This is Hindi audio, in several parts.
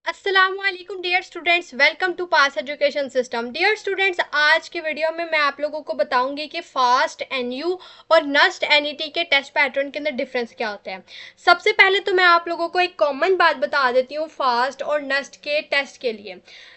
अस्सलामुअलैकुम dear students, welcome to pass education system. Dear students, आज के वीडियो में मैं आप लोगों को बताऊंगी कि फास्ट एनयू और नस्ट एनईटी के टेस्ट पैटर्न के अंदर डिफरेंस क्या होता है। सबसे पहले तो मैं आप लोगों को एक कॉमन बात बता देती हूँ फास्ट और नस्ट के टेस्ट के लिए।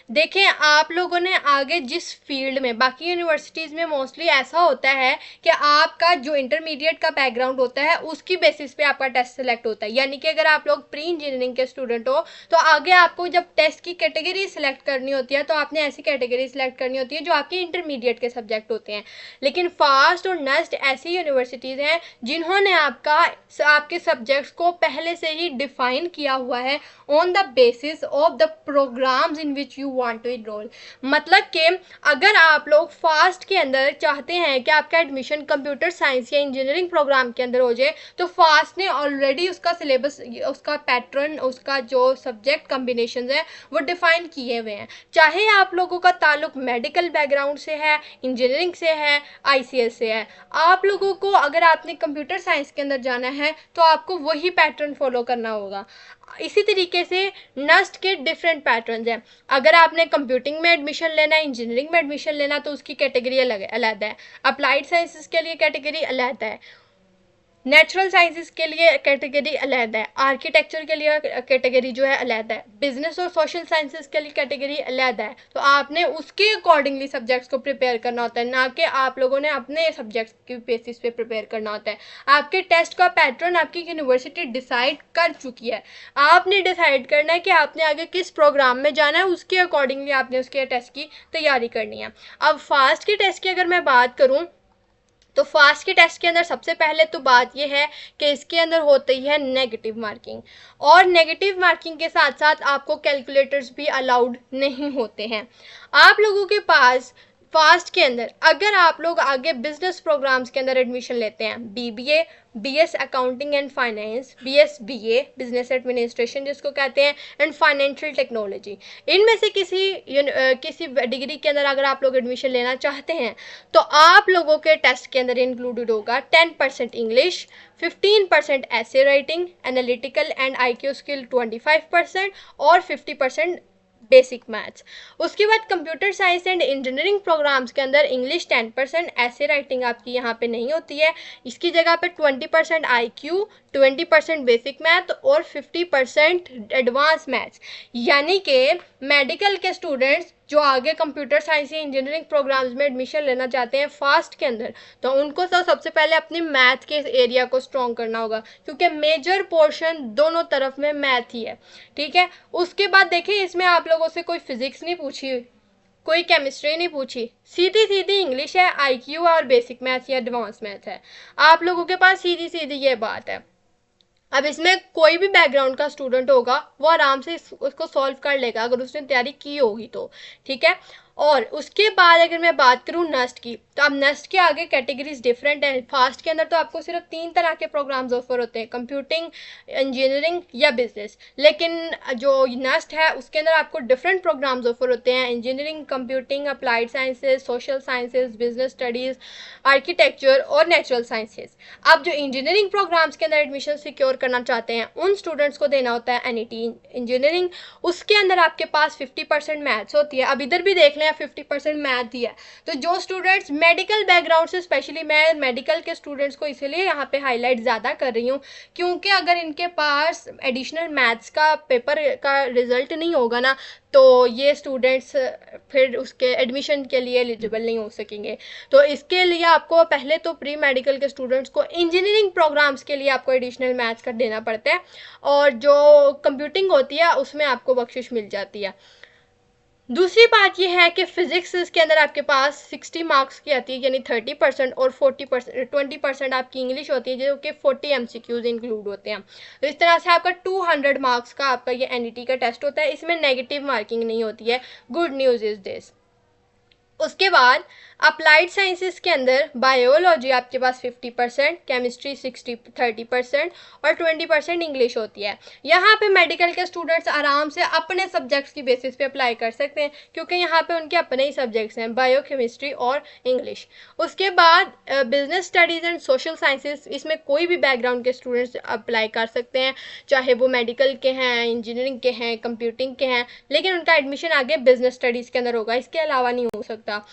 देखें, आप लोगों ने आगे जिस फील्ड में, बाकी यूनिवर्सिटीज़ में मोस्टली ऐसा होता है कि आपका जो इंटरमीडिएट का बैकग्राउंड होता है उसकी बेसिस पे आपका टेस्ट सेलेक्ट होता है। यानी कि अगर आप लोग प्री इंजीनियरिंग के स्टूडेंट हो तो आगे आपको जब टेस्ट की कैटेगरी सिलेक्ट करनी होती है तो आपने ऐसी कैटेगरी सिलेक्ट करनी होती है जो आपके इंटरमीडिएट के सब्जेक्ट होते हैं। लेकिन फास्ट और नस्ट ऐसी यूनिवर्सिटीज़ हैं जिन्होंने आपके सब्जेक्ट्स को पहले से ही डिफाइन किया हुआ है on the basis of the programmes in which you want to enrol. मतलब कि अगर आप लोग फास्ट के अंदर चाहते हैं कि आपका एडमिशन कंप्यूटर साइंस या इंजीनियरिंग प्रोग्राम के अंदर हो जाए तो फास्ट ने ऑलरेडी उसका सिलेबस, उसका पैटर्न, उसका जो सब्जेक्ट कॉम्बिनेशन है वो डिफाइन किए हुए हैं। चाहे आप लोगों का ताल्लुक मेडिकल बैकग्राउंड से है, इंजीनियरिंग से है, आईसीएस से है, आप लोगों को अगर आपने कंप्यूटर साइंस के अंदर जाना है तो आपको वही पैटर्न फॉलो करना होगा। इसी तरीके से नस्ट के डिफरेंट पैटर्न्स हैं। अगर आपने कंप्यूटिंग में एडमिशन लेना है, इंजीनियरिंग में एडमिशन लेना तो उसकी कैटेगरी अलग है। अप्लाइड साइंसेस के लिए कैटेगरी अलग है, नेचुरल साइंसेस के लिए कैटेगरी अलग है, आर्किटेक्चर के लिए कैटेगरी जो है अलग है, बिजनेस और सोशल साइंसेस के लिए कैटेगरी अलग है। तो आपने उसके अकॉर्डिंगली सब्जेक्ट्स को प्रिपेयर करना होता है, ना कि आप लोगों ने अपने सब्जेक्ट्स के बेसिस पे प्रिपेयर करना होता है। आपके टेस्ट का पैटर्न आपकी यूनिवर्सिटी डिसाइड कर चुकी है, आपने डिसाइड करना है कि आपने आगे किस प्रोग्राम में जाना है, उसके अकॉर्डिंगली आपने उसके टेस्ट की तैयारी करनी है। अब फास्ट के टेस्ट की अगर मैं बात करूँ तो फास्ट के टेस्ट के अंदर सबसे पहले तो बात यह है कि इसके अंदर होती है नेगेटिव मार्किंग, और नेगेटिव मार्किंग के साथ साथ आपको कैलकुलेटर्स भी अलाउड नहीं होते हैं आप लोगों के पास। फास्ट के अंदर अगर आप लोग आगे बिजनेस प्रोग्राम्स के अंदर एडमिशन लेते हैं, BBA, BS accounting and finance, BSBA business administration जिसको कहते हैं, एंड फाइनेंशियल टेक्नोलॉजी, इनमें से किसी डिग्री के अंदर अगर आप लोग एडमिशन लेना चाहते हैं तो आप लोगों के टेस्ट के अंदर इंक्लूडेड होगा 10% इंग्लिश, 15% ऐसे writing, analytical and IQ skill 25% और 50% बेसिक मैथ्स। उसके बाद computer science and engineering programmes के अंदर इंग्लिश 10%, ऐसे राइटिंग आपकी यहाँ पे नहीं होती है, इसकी जगह पे 20% आईक्यू, 20% बेसिक मैथ और 50% एडवांस मैथ्स। यानी कि मेडिकल के स्टूडेंट्स जो आगे कंप्यूटर साइंस या इंजीनियरिंग प्रोग्राम्स में एडमिशन लेना चाहते हैं फास्ट के अंदर, तो उनको तो सबसे पहले अपनी मैथ के एरिया को स्ट्रॉन्ग करना होगा, क्योंकि मेजर पोर्शन दोनों तरफ में मैथ ही है। ठीक है, उसके बाद देखिए इसमें आप लोगों से कोई फिजिक्स नहीं पूछी, कोई केमिस्ट्री नहीं पूछी, सीधी सीधी इंग्लिश है, आईक्यू और बेसिक मैथ या एडवांस मैथ है। आप लोगों के पास सीधी सीधी ये बात है। अब इसमें कोई भी बैकग्राउंड का स्टूडेंट होगा वो आराम से उसको सॉल्व कर लेगा अगर उसने तैयारी की होगी तो। ठीक है, और उसके बाद अगर मैं बात करूँ नस्ट की, तो अब नस्ट के आगे कैटेगरीज डिफरेंट है। फास्ट के अंदर तो आपको सिर्फ 3 तरह के प्रोग्राम्स ऑफर होते हैं, कंप्यूटिंग, इंजीनियरिंग या बिजनेस। लेकिन जो नस्ट है उसके अंदर आपको डिफरेंट प्रोग्राम्स ऑफर होते हैं, engineering, computing, applied sciences, social sciences, business studies, architecture और नेचुरल साइंसेज। अब जो इंजीनियरिंग प्रोग्राम्स के अंदर एडमिशन सिक्योर करना चाहते हैं उन स्टूडेंट्स को देना होता है एनईटी इंजीनियरिंग। उसके अंदर आपके पास 50% मैथ्स होती है। अब इधर भी देख लें 50% मैथ ही है। तो जो स्टूडेंट्स मेडिकल बैकग्राउंड से, स्पेशली मैं मेडिकल के स्टूडेंट्स को इसलिए यहाँ पे हाईलाइट ज़्यादा कर रही हूँ क्योंकि अगर इनके पास एडिशनल मैथ्स का पेपर का रिजल्ट नहीं होगा ना तो ये स्टूडेंट्स फिर उसके एडमिशन के लिए एलिजिबल नहीं हो सकेंगे। तो इसके लिए आपको पहले तो प्री मेडिकल के स्टूडेंट्स को इंजीनियरिंग प्रोग्राम्स के लिए आपको एडिशनल मैथ्स का देना पड़ता है, और जो कंप्यूटिंग होती है उसमें आपको बख्शिश मिल जाती है। दूसरी बात यह है कि फिजिक्स के अंदर आपके पास 60 मार्क्स की आती है, यानी 30%, और 20% आपकी इंग्लिश होती है जो कि 40 एमसीक्यूज इंक्लूड होते हैं। तो इस तरह से आपका 200 मार्क्स का आपका ये एनईटी का टेस्ट होता है, इसमें नेगेटिव मार्किंग नहीं होती है। Good news is this. उसके बाद अप्लाइड साइंसेस के अंदर बायोलॉजी आपके पास 50%, केमिस्ट्री 30% और 20% इंग्लिश होती है। यहाँ पे मेडिकल के स्टूडेंट्स आराम से अपने सब्जेक्ट्स की बेसिस पे अप्लाई कर सकते हैं, क्योंकि यहाँ पे उनके अपने ही सब्जेक्ट्स हैं, बायो, केमिस्ट्री और इंग्लिश। उसके बाद business studies and social sciences, इसमें कोई भी बैकग्राउंड के स्टूडेंट्स अप्लाई कर सकते हैं, चाहे वो मेडिकल के हैं, इंजीनियरिंग के हैं, कंप्यूटिंग के हैं, लेकिन उनका एडमिशन आगे बिजनेस स्टडीज़ के अंदर होगा, इसके अलावा नहीं हो सकता।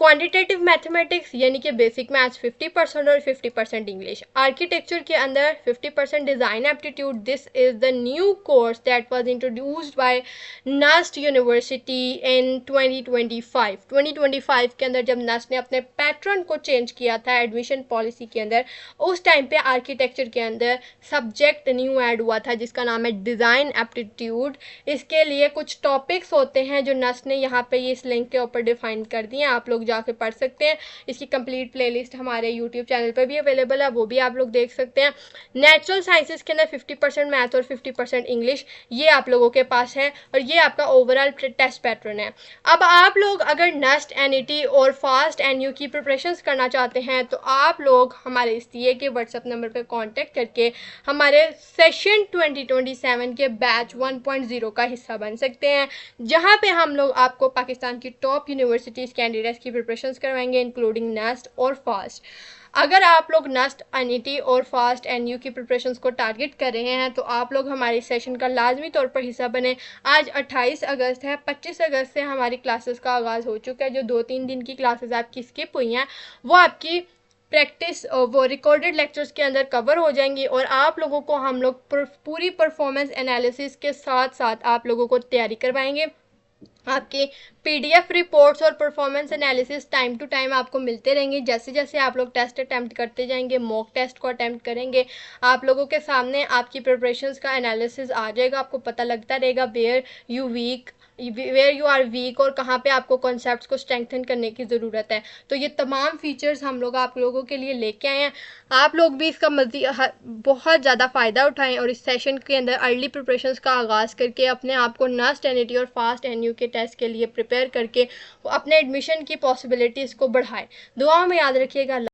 क्वांटिटेटिव मैथमेटिक्स यानी कि बेसिक मैथ्स 50% और 50% इंग्लिश। आर्किटेक्चर के अंदर 50% design aptitude. This is the new course that was introduced by NUST university in 2025 के अंदर, जब नस्ट ने अपने पैटर्न को चेंज किया था एडमिशन पॉलिसी के अंदर, उस टाइम पे आर्किटेक्चर के अंदर सब्जेक्ट न्यू ऐड हुआ था जिसका नाम है डिज़ाइन एप्टीट्यूड। इसके लिए कुछ टॉपिक्स होते हैं जो नस्ट ने यहाँ पे इस लिंक के ऊपर डिफाइन कर दिए हैं, आप लोग जाके पढ़ सकते हैं। इसकी कंप्लीट प्लेलिस्ट हमारे यूट्यूब चैनल पर भी अवेलेबल है, वो भी आप लोग देख सकते हैं। नेचुरल साइंसेस के अंदर 50% मैथ और 50% इंग्लिश, ये आप लोगों के पास है और ये आपका ओवरऑल टेस्ट पैटर्न है। अब आप लोग अगर नेस्ट, एनईटी और फास्ट एनयू की प्रिपरेशंस करना चाहते हैं तो आप लोग हमारे इस दिए के व्हाट्सएप नंबर पर कॉन्टेक्ट करके हमारे सेशन 2027 के बैच 1.0 का हिस्सा बन सकते हैं, जहाँ पे हम लोग आपको पाकिस्तान की टॉप यूनिवर्सिटीज़ कैंडिडेट्स की प्रिपरेशंस करवाएंगे, इंक्लूडिंग नेस्ट और फास्ट। अगर आप लोग नेस्ट, एनईटी और फास्ट एनयू की प्रिपरेशंस को टारगेट कर रहे हैं तो आप लोग हमारे सेशन का लाजमी तौर पर हिस्सा बने। आज 28 अगस्त है, 25 अगस्त से हमारी क्लासेस का आगाज़ हो चुका है। जो 2-3 दिन की क्लासेस आपकी स्किप हुई हैं वो आपकी प्रैक्टिस वो रिकॉर्डेड लेक्चर्स के अंदर कवर हो जाएंगी और आप लोगों को हम लोग पूरी परफॉर्मेंस एनालिसिस के साथ साथ आप लोगों को तैयारी करवाएंगे। आपके पीडीएफ रिपोर्ट्स और performance analysis time to time आपको मिलते रहेंगे। जैसे जैसे आप लोग टेस्ट अटैम्प्ट करते जाएंगे, मॉक टेस्ट को अटैम्प्ट करेंगे, आप लोगों के सामने आपकी प्रिपरेशंस का एनालिसिस आ जाएगा, आपको पता लगता रहेगा वेयर यू आर वीक और कहाँ पे आपको कॉन्सेप्ट्स को स्ट्रेंथन करने की ज़रूरत है। तो ये तमाम फीचर्स हम लोग आप लोगों के लिए लेके आए हैं। आप लोग भी इसका बहुत ज़्यादा फ़ायदा उठाएं और इस सेशन के अंदर अर्ली प्रिपरेशंस का आगाज़ करके अपने आप को नेस्ट, एनईटी और फास्ट एनयू के टेस्ट के लिए प्रिपेयर करके अपने एडमिशन की पॉसिबिलिटीज़ को बढ़ाएं। दुआओं में याद रखिएगा।